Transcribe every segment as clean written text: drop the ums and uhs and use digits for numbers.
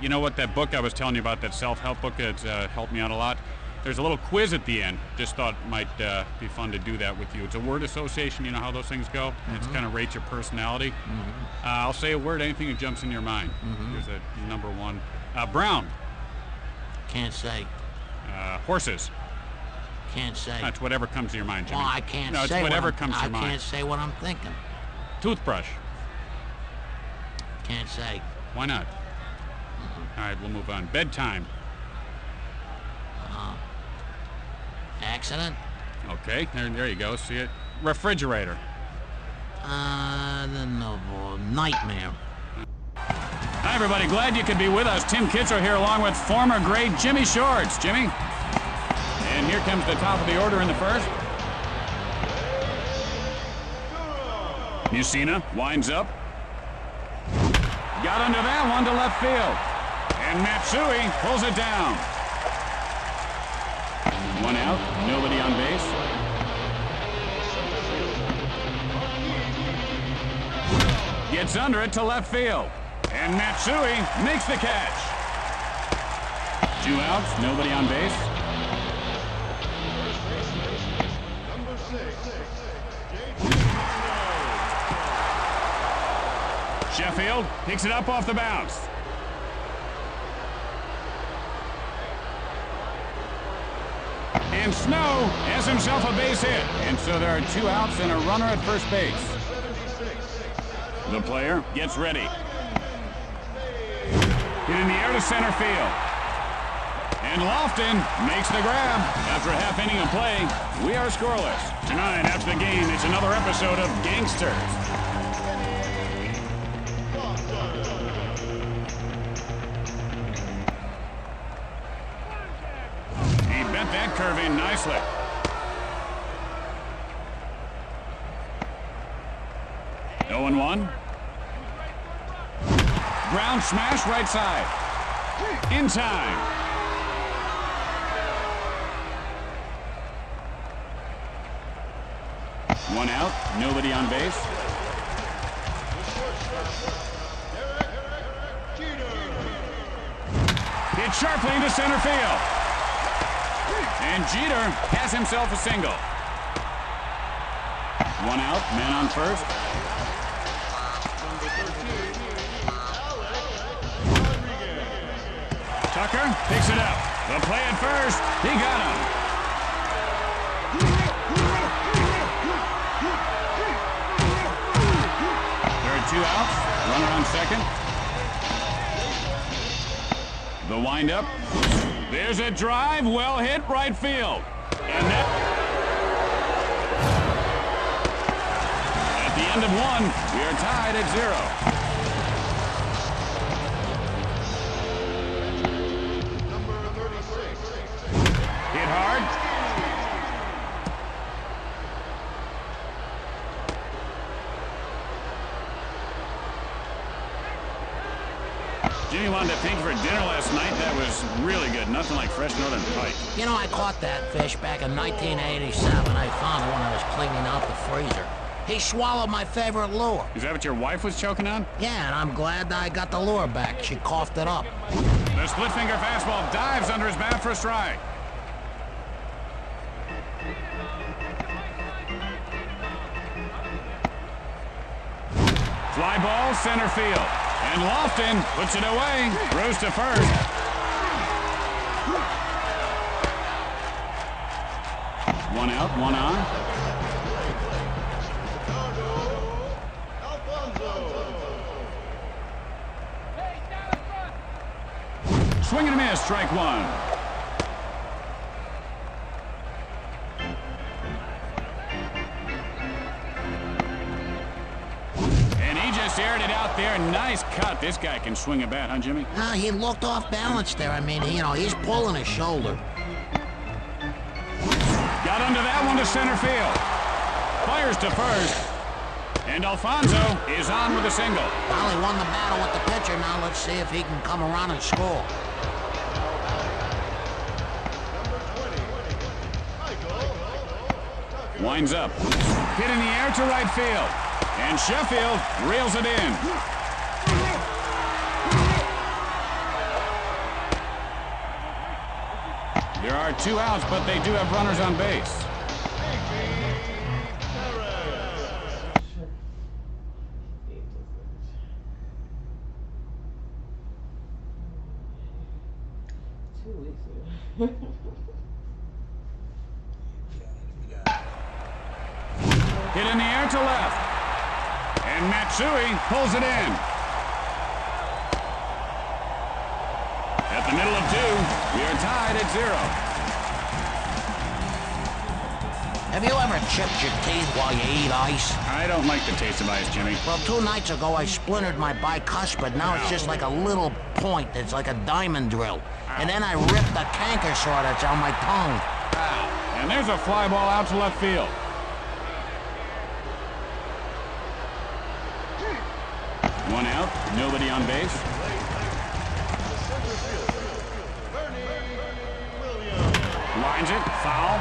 You know what, that book I was telling you about, that self-help book, it's helped me out a lot. There's a little quiz at the end. Just thought it might be fun to do that with you. It's a word association. You know how those things go? It's kind of rates your personality. I'll say a word, anything that jumps in your mind. Here's a number one. Brown. Can't say. Horses. Can't say. That's whatever comes to your mind, Jimmy. Well, I can't no, say it's whatever comes to your I mind. can't say what I'm thinking. Toothbrush. Can't say. Why not? All right, we'll move on. Bedtime. Accident? Okay, there you go. See it? Refrigerator. Nightmare. Hi, everybody. Glad you could be with us. Tim Kitzrow here along with former great Jimmy Shorts. Jimmy? And here comes the top of the order in the first. Mussina winds up. Got under that one to left field. And Matsui pulls it down. One out, nobody on base. Gets under it to left field. And Matsui makes the catch. 2 outs, nobody on base. Sheffield picks it up off the bounce. And Snow has himself a base hit. And so there are 2 outs and a runner at first base. The player gets ready. Hit in the air to center field. And Lofton makes the grab. After a half inning of play, we are scoreless. Tonight, after the game, it's another episode of Gangsters. He bent that curve in nicely. Oh and 1. Ground smash right side. In time. One out, nobody on base. Hit sharply into center field. And Jeter has himself a single. One out, man on first. Tucker picks it up. The play at first. He got him. There are 2 outs. Runner on second. The windup. There's a drive. Well hit right field. And that. At the end of 1, we are tied at 0. Hard. Jimmy wanted to thank you for dinner last night. That was really good. Nothing like fresh northern pike. You know, I caught that fish back in 1987. I found it when I was cleaning out the freezer. He swallowed my favorite lure. Is that what your wife was choking on? Yeah, and I'm glad that I got the lure back. She coughed it up. The split finger fastball dives under his bat for a strike. Fly ball, center field. And Lofton puts it away. Throws to first. One out, one on. Swing and a miss, strike 1. Aired it out there. Nice cut. This guy can swing a bat, huh, Jimmy? He looked off balance there. I mean, he's pulling his shoulder. Got under that one to center field. Fires to first. And Alfonso is on with a single. Well, he won the battle with the pitcher. Now let's see if he can come around and score. Winds up. Hit in the air to right field. And Sheffield reels it in. are 2 outs, but they do have runners on base. Hit in the air to left. And Matsui pulls it in. At the middle of 2, we are tied at 0. Have you ever chipped your teeth while you eat ice? I don't like the taste of ice, Jimmy. Well, 2 nights ago, I splintered my bicuspid. Now it's just like a little point. It's like a diamond drill. And then I ripped the canker sore that's on my tongue. And there's a fly ball out to left field. One out, nobody on base. Lines it, foul.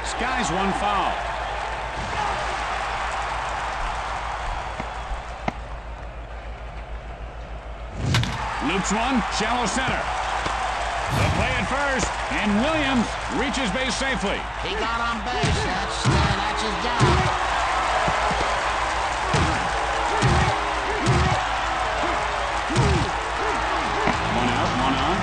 Skies one foul. Loops one, shallow center. The play at first, and Williams reaches base safely. He got on base. That's his job. One out, one on.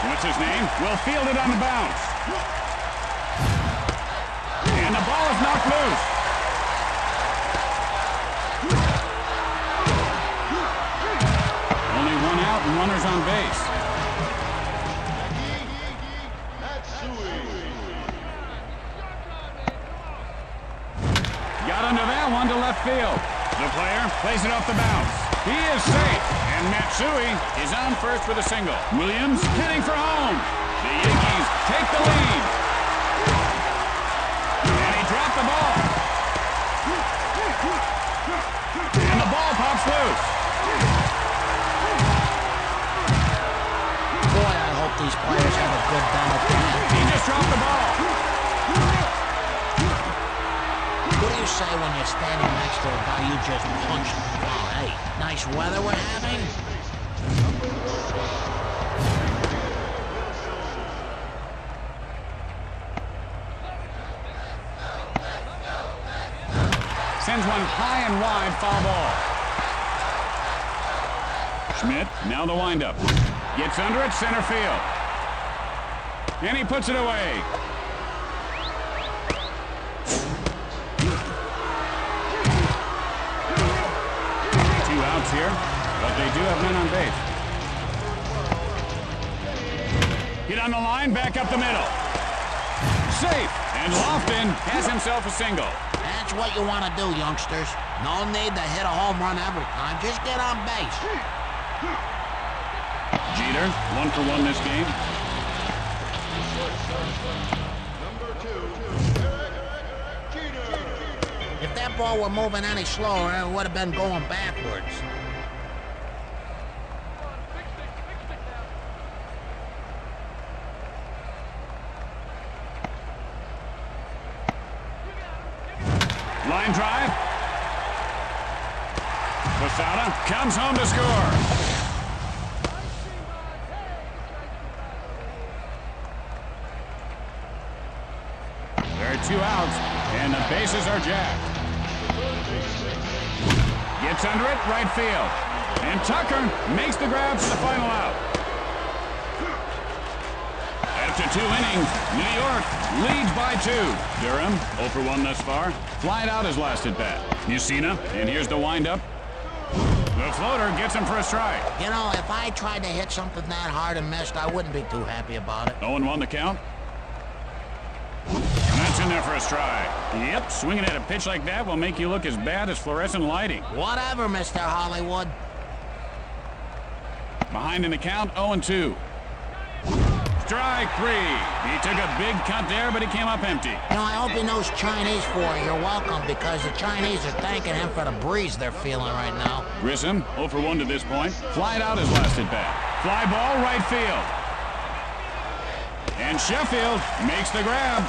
What's his name? Will field it on the bounce. And the ball is knocked loose. Only 1 out and runners on base. Got under that one to left field. The player plays it off the bounce. He is safe, and Matsui is on first with a single. Williams hitting for home. The Yankees take the lead. And he dropped the ball. And the ball pops loose. Boy, I hope these players have a good down at that. He just dropped the ball. What do you say when you're standing next to a guy you just punched? Oh, hey, nice weather we're having? Sends one high and wide, foul ball. Schmidt, now the windup. Gets under it, center field. And he puts it away. Here, but they do have men on base. Hit on the line, back up the middle. Safe, and Lofton has himself a single. That's what you want to do, youngsters. No need to hit a home run every time. Just get on base. Jeter, 1 for 1 this game. If that ball were moving any slower, it would have been going backwards. Line drive. Posada comes home to score. There are 2 outs, and the bases are jacked. Gets under it, right field. And Tucker makes the grab for the final out. After 2 innings, New York leads by 2. Durham, 0 for 1 thus far. Flied out his last at bat. Mussina, and here's the windup. The floater gets him for a strike. You know, if I tried to hit something that hard and missed, I wouldn't be too happy about it. 0-1 the count. And that's in there for a strike. Yep, swinging at a pitch like that will make you look as bad as fluorescent lighting. Whatever, Mr. Hollywood. Behind in the count, 0-2. Strike three. He took a big cut there, but he came up empty. You know, I hope he knows Chinese for it. You're welcome, because the Chinese are thanking him for the breeze they're feeling right now. Grissom, 0 for 1 to this point. Flied out his last at bat. Fly ball right field. And Sheffield makes the grab.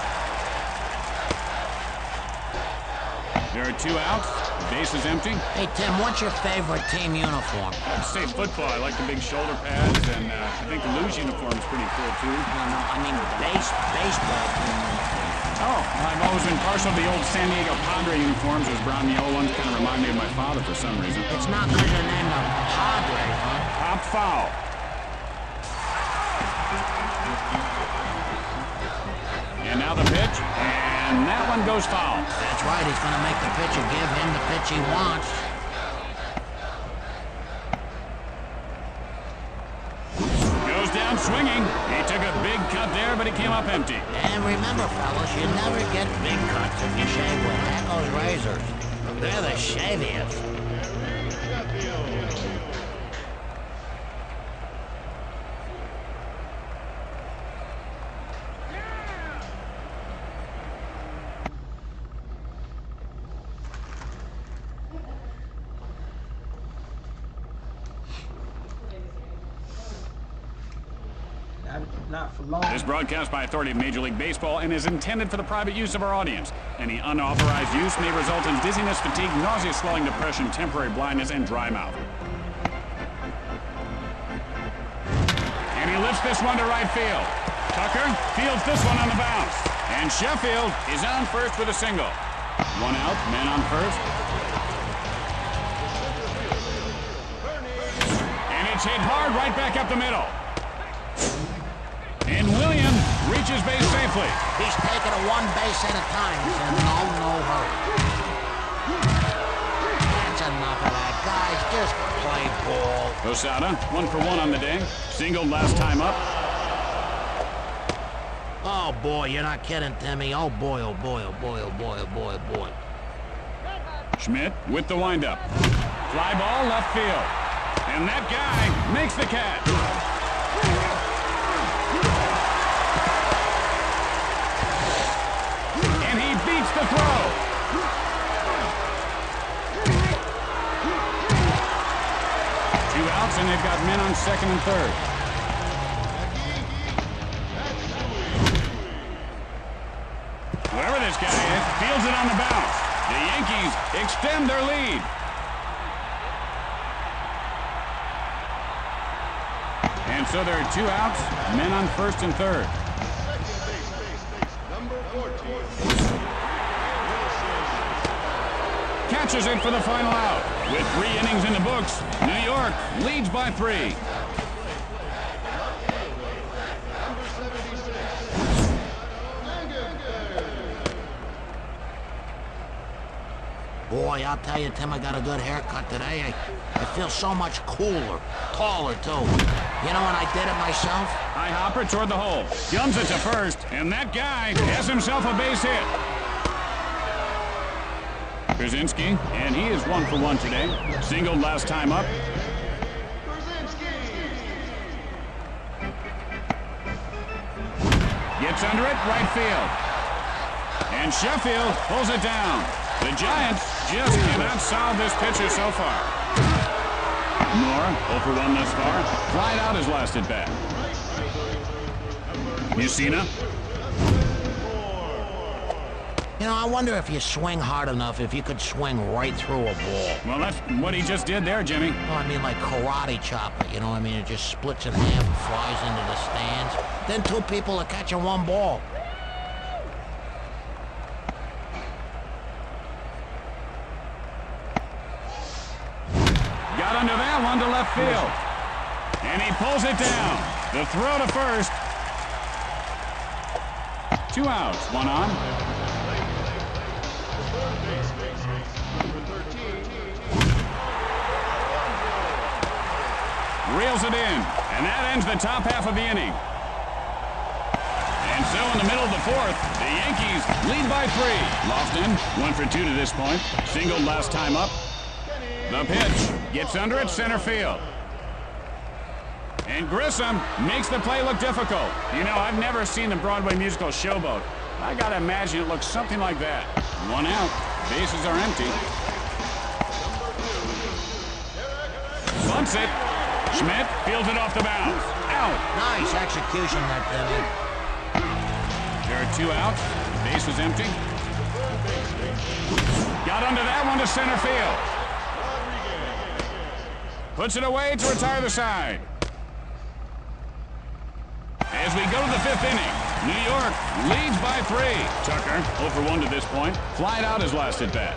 There are 2 outs. Base is empty. Hey, Tim, what's your favorite team uniform? I'd say football. I like the big shoulder pads, and I think the Luge uniform is pretty cool, too. No, I mean baseball team uniform. Oh, I've always been partial to the old San Diego Padre uniforms. Those brown and yellow ones kind of remind me of my father for some reason. It's not because you're named the Padres, huh? Pop foul. And now the pitch, and that one goes foul. That's right, he's going to make the pitcher give him the pitch he wants. Goes down swinging. He took a big cut there, but he came up empty. And remember, fellas, you never get big cuts if you shave with Echo's razors. They're the shaviest. Not for long. This broadcast by authority of Major League Baseball and is intended for the private use of our audience. Any unauthorized use may result in dizziness, fatigue, nausea, swelling, depression, temporary blindness, and dry mouth. And he lifts this one to right field. Tucker fields this one on the bounce. And Sheffield is on first with a single. 1 out, man on first. And it's hit hard right back up the middle. And William reaches base safely. He's taking it 1 base at a time. He said, no hurry. That's enough of that, guys. Just play ball. Posada, 1 for 1 on the day. Singled last time up. Oh, boy, you're not kidding, Timmy. Oh, boy, oh, boy, oh, boy, oh, boy, oh, boy, oh, boy. Schmidt with the windup. Fly ball left field. And that guy makes the catch. And he beats the throw. Two outs, and they've got men on second and third. Whoever this guy is, fields it on the bounce. The Yankees extend their lead. And so there are 2 outs, men on first and third. Catches it for the final out. With 3 innings in the books, New York leads by 3. Boy, I'll tell you, Tim, I got a good haircut today. I feel so much cooler, taller, too. You know when I did it myself? High hopper toward the hole. Guns it to first, and that guy has himself a base hit. Krasinski, and he is 1 for 1 today. Singled last time up. Gets under it, right field. And Sheffield pulls it down. The Giants just cannot solve this pitcher so far. Moore, 0 for 1 thus far. Flied out his last at bat. Mussina. You know, I wonder if you swing hard enough, if you could swing right through a ball. Well, that's what he just did there, Jimmy. No, I mean like karate chop it, you know what I mean? It just splits in half and flies into the stands. Then 2 people are catching 1 ball. Got under that one to left field. And he pulls it down. The throw to first. 2 outs, 1 on. Reels it in, and that ends the top half of the inning. And so in the middle of the 4th, the Yankees lead by 3. Lofton, 1 for 2 to this point. Singled last time up. The pitch gets under it, center field. And Grissom makes the play look difficult. You know, I've never seen the Broadway musical Showboat. I gotta imagine it looks something like that. 1 out. Bases are empty. Bunts it. Schmidt fields it off the bounce. Out. Nice execution there, Timmy. There are 2 outs. Base is empty. Got under that one to center field. Puts it away to retire the side. As we go to the 5th inning, New York leads by 3. Tucker, 0 for 1 to this point. Flied out his last at bat.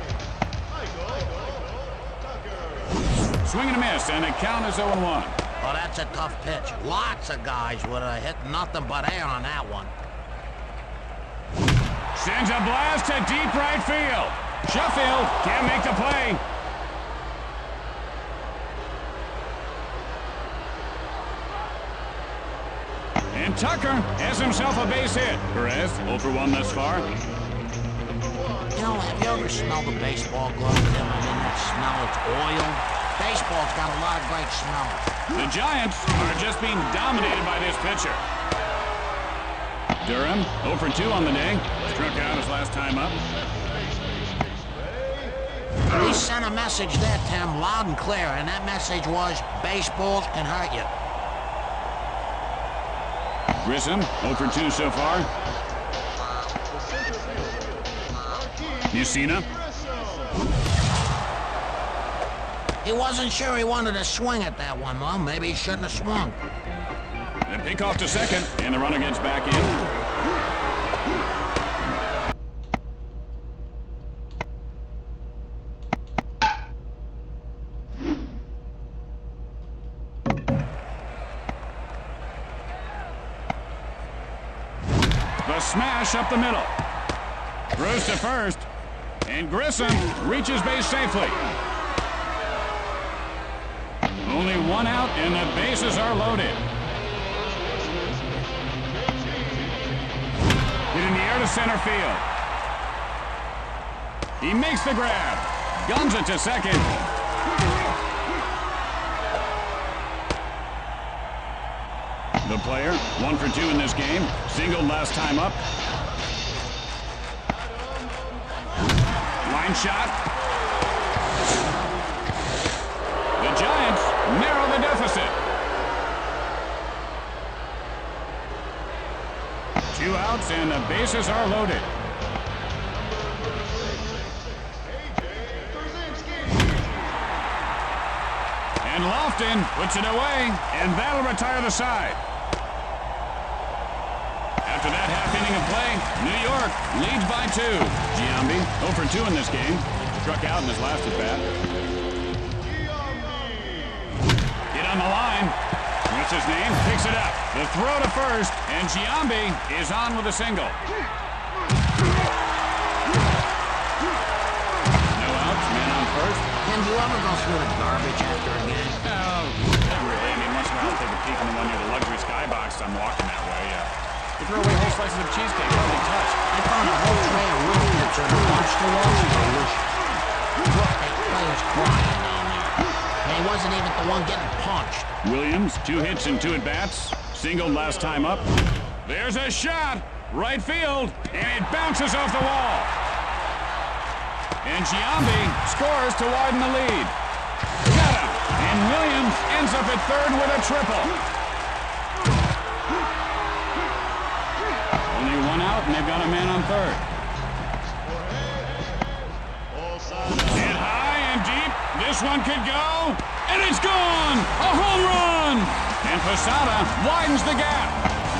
Swing and a miss, and the count is 0-1. Oh, that's a tough pitch. Lots of guys would have hit nothing but air on that one. Sends a blast to deep right field. Sheffield can't make the play. And Tucker has himself a base hit. Perez, 0 for 1 thus far. You know, have you ever smelled a baseball glove, Tim? I mean, that smell, it's oil. Baseball's got a lot of great smells. The Giants are just being dominated by this pitcher. Durham, 0 for 2 on the day. Struck out his last time up. He sent a message there, Tim, loud and clear, and that message was, baseballs can hurt you. Grissom, 0 for 2 so far. Mussina. He wasn't sure he wanted to swing at that one. Well, maybe he shouldn't have swung. And pick off to second, and the runner gets back in. The smash up the middle. Throws to first, and Grissom reaches base safely. Only 1 out, and the bases are loaded. Hit in the air to center field. He makes the grab. Guns it to second. The player, 1 for 2 in this game. Singled last time up. Line shot. The Giants narrow the deficit. 2 outs and the bases are loaded. And Lofton puts it away, and that'll retire the side. After that half inning of play, New York leads by 2. Giambi, 0 for 2 in this game. Struck out in his last at bat. Hit on the line. What's his name? Picks it up. The throw to first, and Giambi is on with a single. No outs, man on first. Tim, do you ever go through the garbage after a game? No, not really. I mean, once in a while I'll take a peek in the one near the luxury skybox. I'm walking that way. You throw away whole slices of cheesecake, hardly touch. I found a whole tray of root pizza in the dumpster once. Delicious. Look, that player's crying down there. And he wasn't even the one getting punched. Williams, 2 hits and 2 at-bats. Singled last time up. There's a shot. Right field. And it bounces off the wall. And Giambi scores to widen the lead. Got him. And Williams ends up at third with a triple. Only 1 out, and they've got a man on third. Hit high and deep. This one could go. And it's gone! A home run! And Posada widens the gap.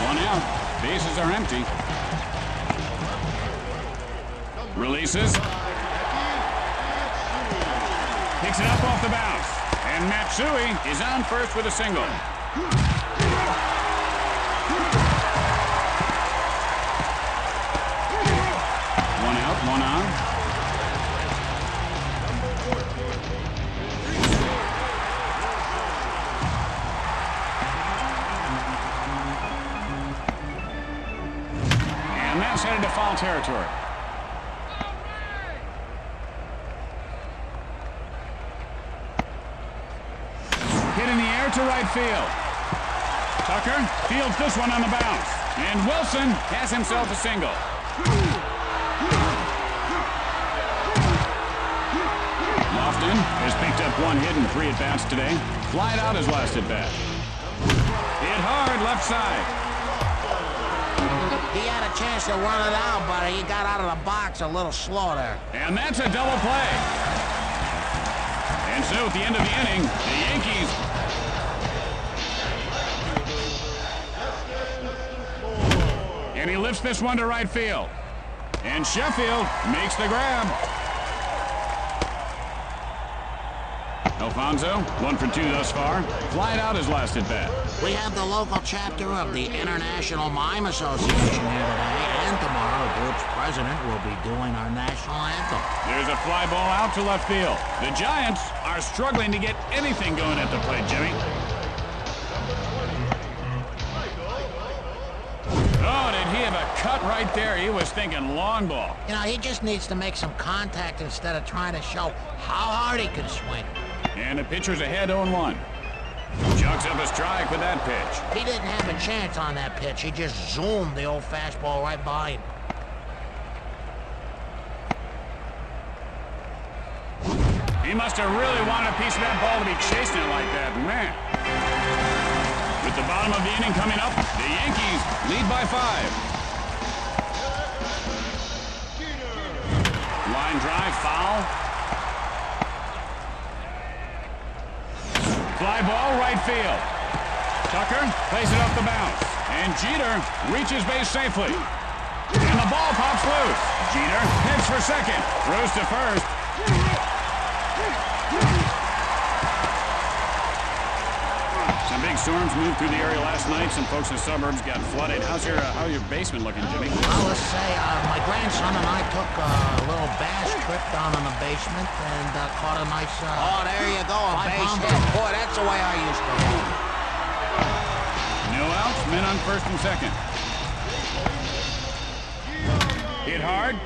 1 out. Bases are empty. Releases. Picks it up off the bounce. And Matsui is on first with a single. 1 out, 1 on. And that's headed to foul territory. Hit in the air to right field. Tucker fields this one on the bounce. And Wilson has himself a single. Lofton has picked up 1 hit and 3 at-bats today. Flied out his last at-bat. Hit hard left side. He had a chance to run it out, but he got out of the box a little slow there. And that's a double play. And so at the end of the inning, the Yankees... And he lifts this one to right field. And Sheffield makes the grab. Alfonso, 1 for 2 thus far. Flied out his last at-bat. We have the local chapter of the International Mime Association here today, and tomorrow the group's president will be doing our national anthem. There's a fly ball out to left field. The Giants are struggling to get anything going at the plate, Jimmy. Oh, did he have a cut right there? He was thinking long ball. You know, he just needs to make some contact instead of trying to show how hard he can swing. And the pitcher's ahead 0-1. Chucks up a strike with that pitch. He didn't have a chance on that pitch. He just zoomed the old fastball right by him. He must have really wanted a piece of that ball to be chasing it like that, man. With the bottom of the inning coming up, the Yankees lead by 5. Line drive, foul. Fly ball, right field. Tucker plays it off the bounce. And Jeter reaches base safely. And the ball pops loose. Jeter heads for second. Throws to first. Some big storms moved through the area last night. Some folks in the suburbs got flooded. How's your basement looking, Jimmy? Well, let's say my grandson and I took a little bass trip down in the basement and caught a nice... Oh, there you go, a base hit. Boy, that's the way I used to roll. No outs, men on first and second. Hit hard.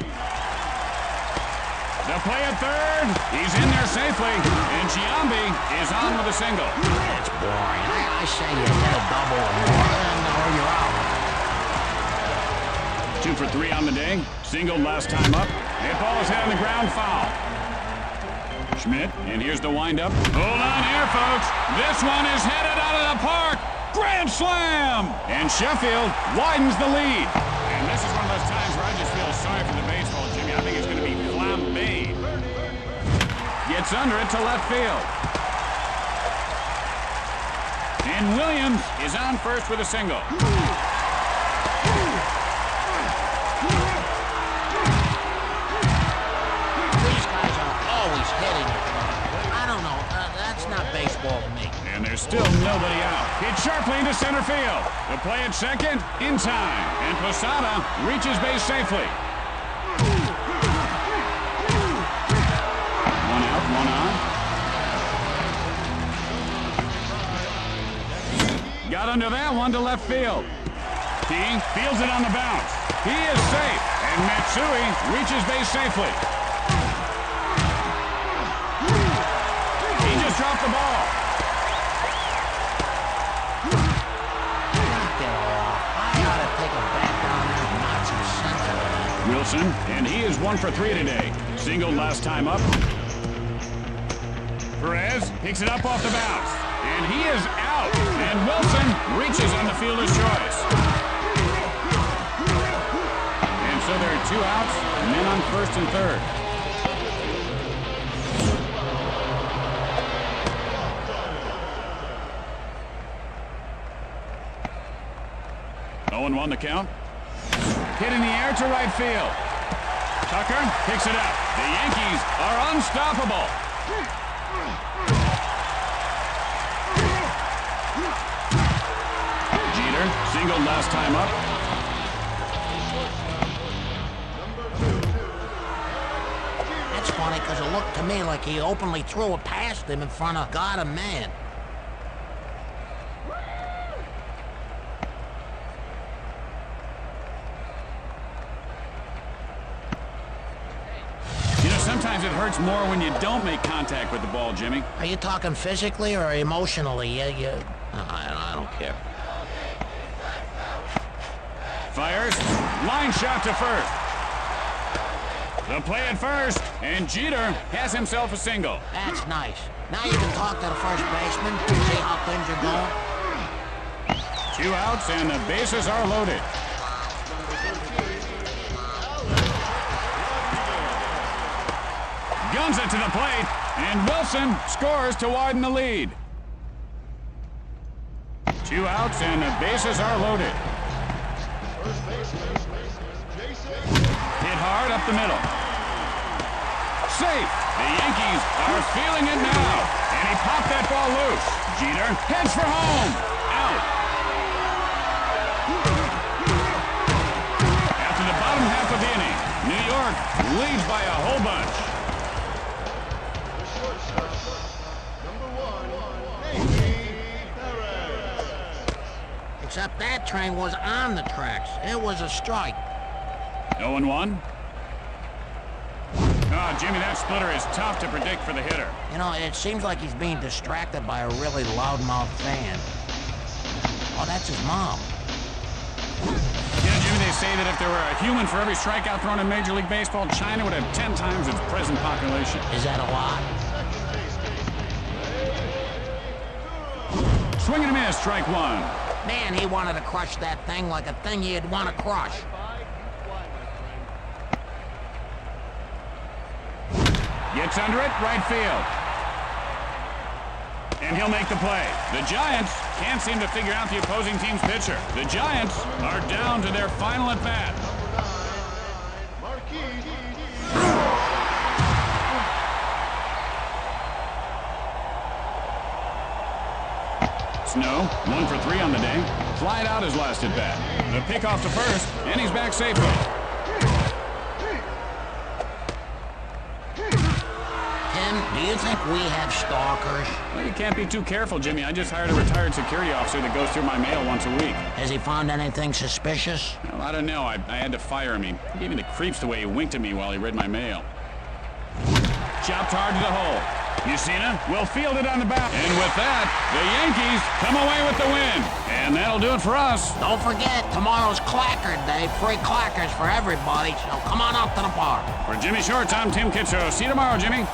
The play at third. He's in there safely. And Giambi is on with a single. That's boring. I say you hit a double or you're out. 2 for 3 on the day. Singled last time up. The ball is hit on the ground, foul. Schmidt, and here's the windup. Hold on here, folks. This one is headed out of the park. Grand slam! And Sheffield widens the lead. And this is one of those times where I just feel sorry for the baseball, Jimmy. I think it's going to be flambé. Gets under it to left field. And Williams is on first with a single. These guys are always hitting it. I don't know. That's not baseball to me. And there's still nobody out. Hit sharply into center field. The play at second in time. And Posada reaches base safely. 1 out, 1 on. Got under that one to left field. He fields it on the bounce. He is safe. And Matsui reaches base safely. He just dropped the ball. Wilson, and he is 1 for 3 today. Singled last time up. Perez picks it up off the bounce. And he is out. And Wilson reaches on the fielder's choice. And so there are 2 outs, men on first and third. One the count. Hit in the air to right field. Tucker picks it up. The Yankees are unstoppable. Jeter singled last time up. That's funny because it looked to me like he openly threw it past him in front of God and man. Sometimes it hurts more when you don't make contact with the ball, Jimmy. Are you talking physically or emotionally? I don't care. Fires. Line shot to first. The play at first, and Jeter has himself a single. That's nice. Now you can talk to the first baseman, see how things are going. 2 outs, and the bases are loaded. Guns it to the plate, and Wilson scores to widen the lead. 2 outs, and the bases are loaded. Hit hard up the middle. Safe. The Yankees are feeling it now, and he popped that ball loose. Jeter heads for home. Out. After the bottom half of the inning, New York leads by a whole bunch. Except that train was on the tracks. It was a strike. 0-1. Oh, Jimmy, that splitter is tough to predict for the hitter. You know, it seems like he's being distracted by a really loudmouth fan. Oh, that's his mom. You know, Jimmy, they say that if there were a human for every strikeout thrown in Major League Baseball, China would have 10 times its present population. Is that a lot? Swing and a miss, strike 1. Man, he wanted to crush that thing like a thing he'd want to crush. Gets under it, right field. And he'll make the play. The Giants can't seem to figure out the opposing team's pitcher. The Giants are down to their final at bat. Snow, 1 for 3 on the day. Flied out his last at bat. The pick off to first, and he's back safely. Tim, do you think we have stalkers? Well, you can't be too careful, Jimmy. I just hired a retired security officer that goes through my mail once a week. Has he found anything suspicious? Well, I don't know. I had to fire him. He gave me the creeps the way he winked at me while he read my mail. Chopped hard to the hole. Mussina will field it on the bounce. And with that, the Yankees come away with the win. And that'll do it for us. Don't forget, tomorrow's Clacker Day. Free clackers for everybody, so come on out to the bar. For Jimmy Shorts, I'm Tim Kitchow. See you tomorrow, Jimmy.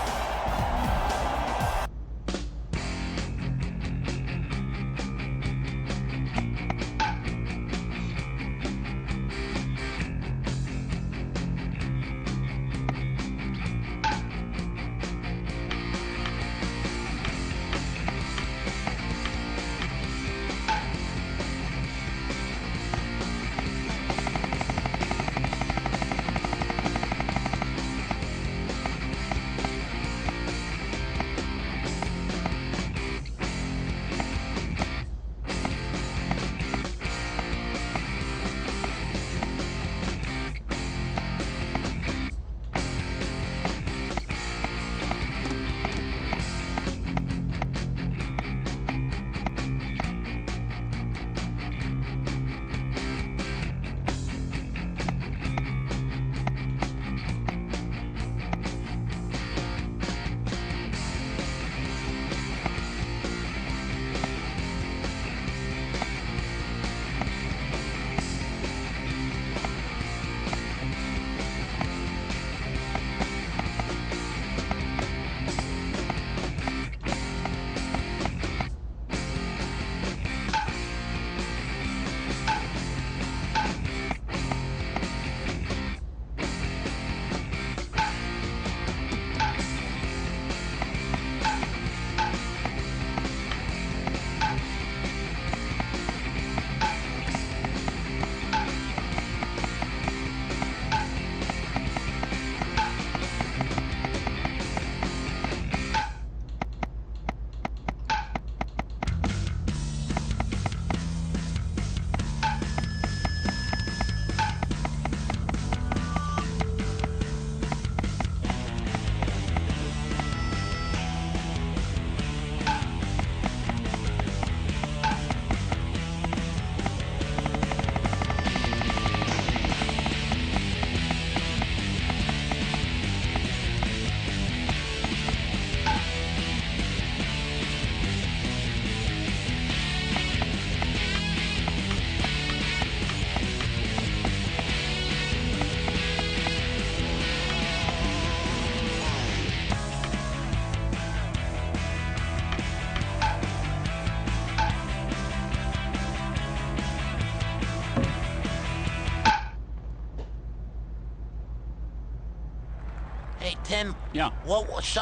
Yeah. What was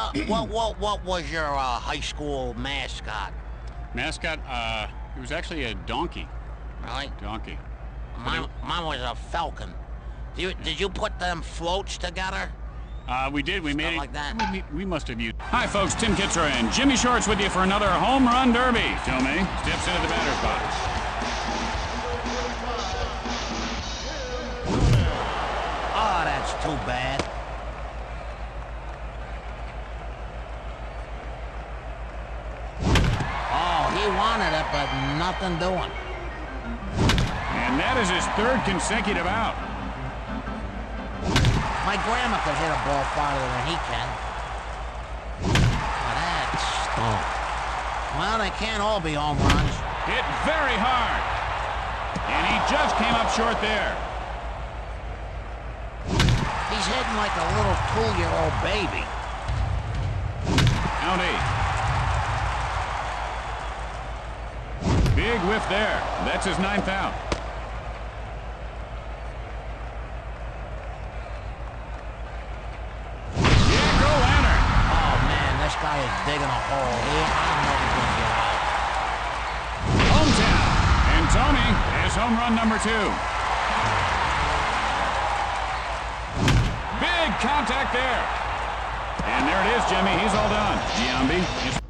your high school mascot? Mascot, it was actually a donkey. Really? Donkey. Mine was a falcon. Did you put them floats together? We did. We made it. Like that. We must have used. Hi, folks. Tim Kitzrow and Jimmy Shorts with you for another home run derby. Tomei steps into the batter's box. Oh, that's too bad. Oh, he wanted it, but nothing doing. And that is his third consecutive out. My grandma could hit a ball farther than he can. Oh, that stunk. Well, they can't all be home runs. Hit very hard. And he just came up short there. He's hitting like a little 2-year-old baby. Out 8. Big whiff there. That's his 9th out. This guy is digging a hole here. I don't know if he's going to get out. Hometown. And Tony has home run number 2. Big contact there. And there it is, Jimmy. He's all done. Giambi is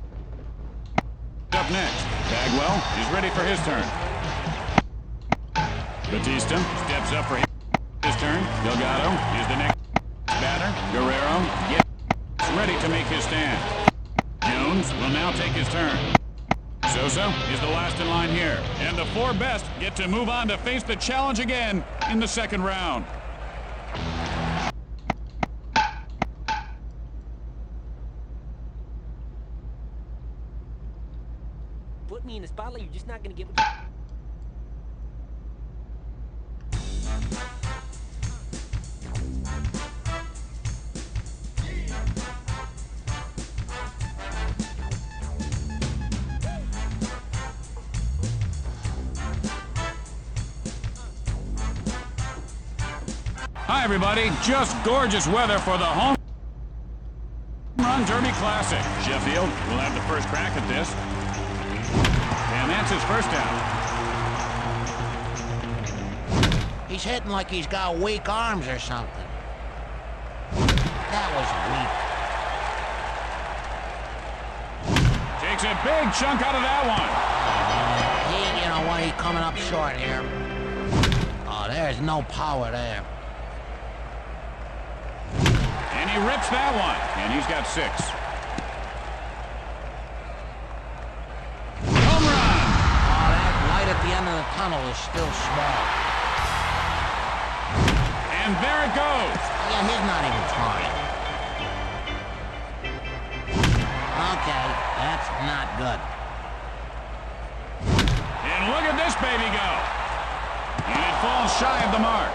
up next. Bagwell is ready for his turn. Batista steps up for his turn. Delgado is the next batter. Guerrero gets ready to make his stand. Jones will now take his turn. Sosa is the last in line here. And the 4 best get to move on to face the challenge again in the second round. Put me in the spotlight, you're just not gonna get what Hi, everybody. Just gorgeous weather for the Home Run Derby Classic. Sheffield will have the first crack at this. And that's his first out. He's hitting like he's got weak arms or something. That was weak. Takes a big chunk out of that one. He's coming up short here. Oh, there's no power there. And he rips that one. And he's got 6. Home run! Oh, that light at the end of the tunnel is still small. And there it goes. Yeah, he's not even trying. Okay, that's not good. And look at this baby go. And it falls shy of the mark.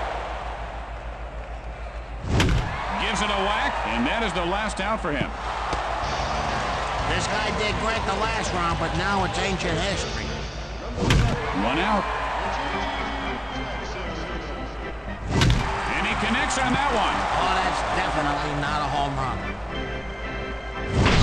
Gives it a whack, and that is the last out for him. This guy did great the last round, but now it's ancient history. 1 out. And he connects on that one. Oh, that's definitely not a home run.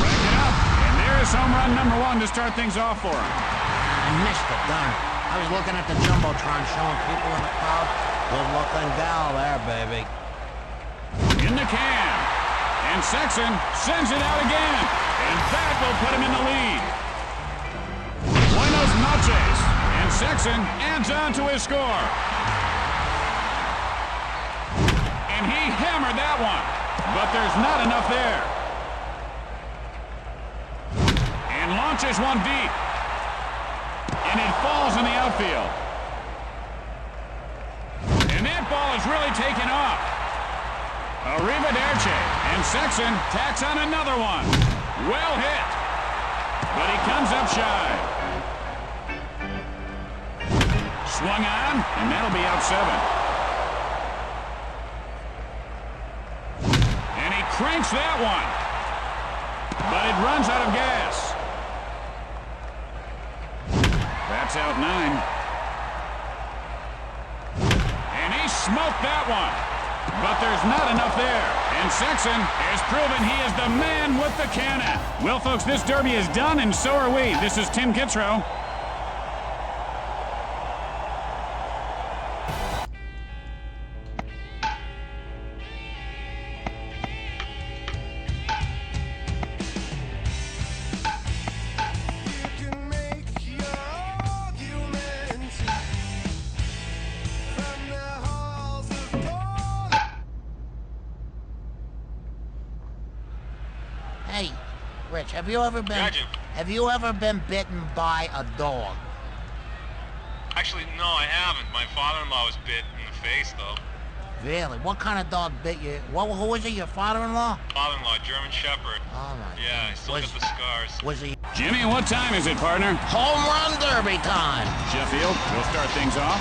Rack it up, and there's home run number 1 to start things off for him. I missed it, darn it. I was looking at the Jumbotron showing people in the crowd. Good-looking gal there, baby. In the can. And Sexton sends it out again. And that will put him in the lead. Buenos noches. And Sexton adds on to his score. And he hammered that one. But there's not enough there. And launches one deep. And it falls in the outfield. And that ball is really taken off. Arrivederci. And Sexton tacks on another one. Well hit. But he comes up shy. Swung on, and that'll be out 7. And he cranks that one. But it runs out of gas. That's out 9. And he smoked that one. But there's not enough there. And Sexton has proven he is the man with the cannon. Well, folks, this derby is done, and so are we. This is Tim Kitzrow. Hey, Rich, have you ever been... Gotcha. Have you ever been bitten by a dog? Actually, no, I haven't. My father-in-law was bit in the face, though. Really? What kind of dog bit you? Who was it, your father-in-law? Father-in-law, German Shepherd. Oh, my Yeah, I goodness. still got the scars. Was he... Jimmy, what time is it, partner? Home run derby time! Sheffield, we'll start things off.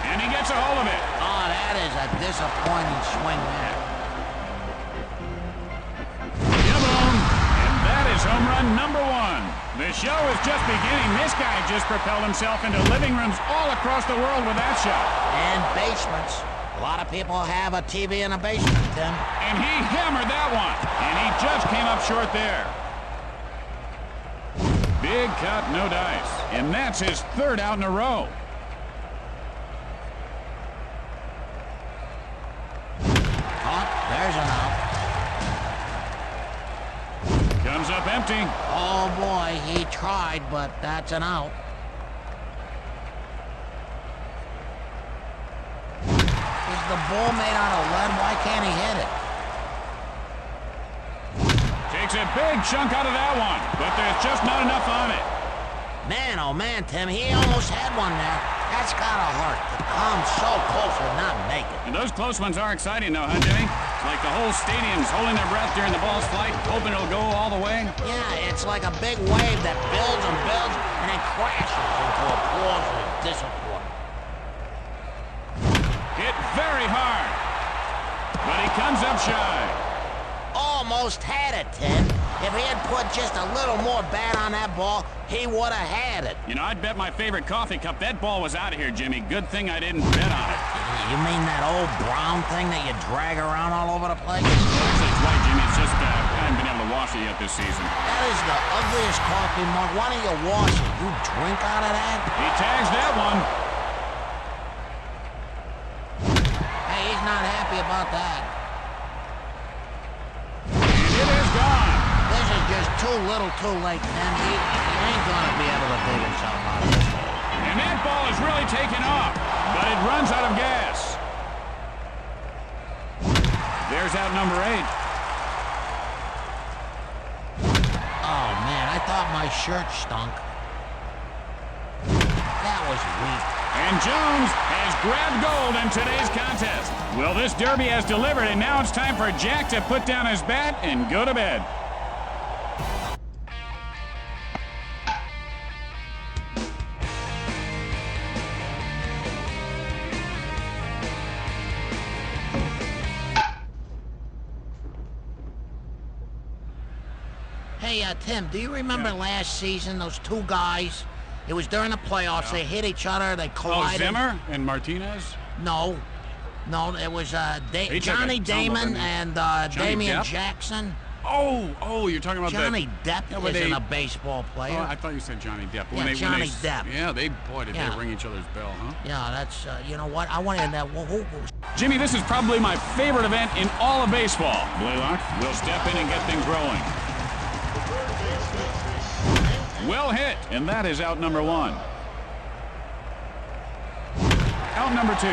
And he gets a hold of it. Oh, that is a disappointing swing there. Yaboom! And that is home run number 1. The show is just beginning. This guy just propelled himself into living rooms all across the world with that shot. And basements. A lot of people have a TV in a basement, Tim. And he hammered that one. And he just came up short there. Big cut, no dice. And that's his 3rd out in a row. Oh, there's an out. Comes up empty. Oh, boy, he tried, but that's an out. Is the ball made out of lead? Why can't he hit it? Takes a big chunk out of that one, but there's just not enough on it. Man, oh man, Tim, he almost had one there. That's gotta hurt to come so close and not make it. And those close ones are exciting, though, huh, Jimmy? It's like the whole stadium's holding their breath during the ball's flight, hoping it'll go all the way. Yeah, it's like a big wave that builds and builds and then crashes into applause and disappointment. Hit very hard, but he comes up shy. Almost had it, Tim. If he had put just a little more bat on that ball, he would have had it. You know, I'd bet my favorite coffee cup that ball was out of here, Jimmy. Good thing I didn't bet on it. You mean that old brown thing that you drag around all over the place? Actually, it's white, Jimmy. It's just I haven't been able to wash it yet this season. That is the ugliest coffee mug. Why don't you wash it? You drink out of that? He tags that one. Hey, he's not happy about that. And it is gone. This is just too little too late, Tim. He ain't gonna be able to dig himself out of this hole. And that ball is really taking off, but it runs out of gas. There's out number 8. Oh, man, I thought my shirt stunk. That was weak. And Jones has grabbed gold in today's contest. Well, this derby has delivered, and now it's time for Jack to put down his bat and go to bed. Hey, Tim, do you remember last season, those two guys? It was during the playoffs. They hit each other. They Oh, collided. Zimmer and Martinez? No, it was He took Johnny a tumble, Damon didn't he? and Johnny Damian Depp? Jackson. Oh, you're talking about Johnny Depp Yeah, but isn't they- a baseball player. Oh, I thought you said Johnny Depp. Yeah, Johnny Depp. Yeah, did Yeah. they ring each other's bell, huh? Yeah, that's, you know what? I wanted that. Who Jimmy, this is probably my favorite event in all of baseball. Blaylock will step in and get things rolling. Well hit, and that is out number 1. Out number 2.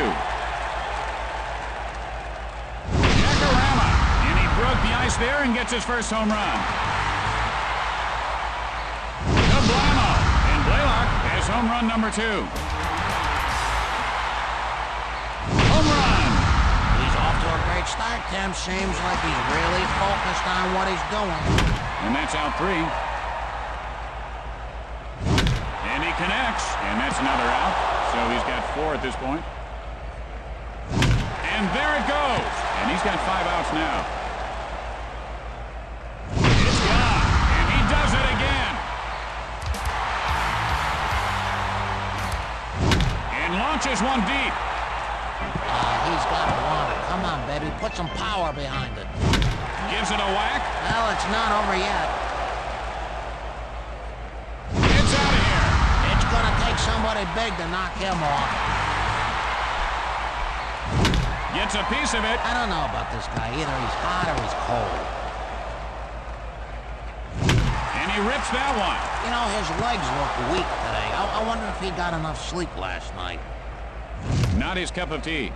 Jackarama, and he broke the ice there and gets his first home run. Kablamo, and Blaylock has home run number 2. Home run. He's off to a great start, Tim. Seems like he's really focused on what he's doing. And that's out 3. And he connects, and that's another out. So he's got 4 at this point. And there it goes. And he's got 5 outs now. It's gone, and he does it again. And launches one deep. He's got baby. Put some power behind it. Gives it a whack. Well, it's not over yet. Gets out of here. It's gonna take somebody big to knock him off. Gets a piece of it. I don't know about this guy. Either he's hot or he's cold. And he rips that one. You know, his legs look weak today. I wonder if he got enough sleep last night. Not his cup of tea.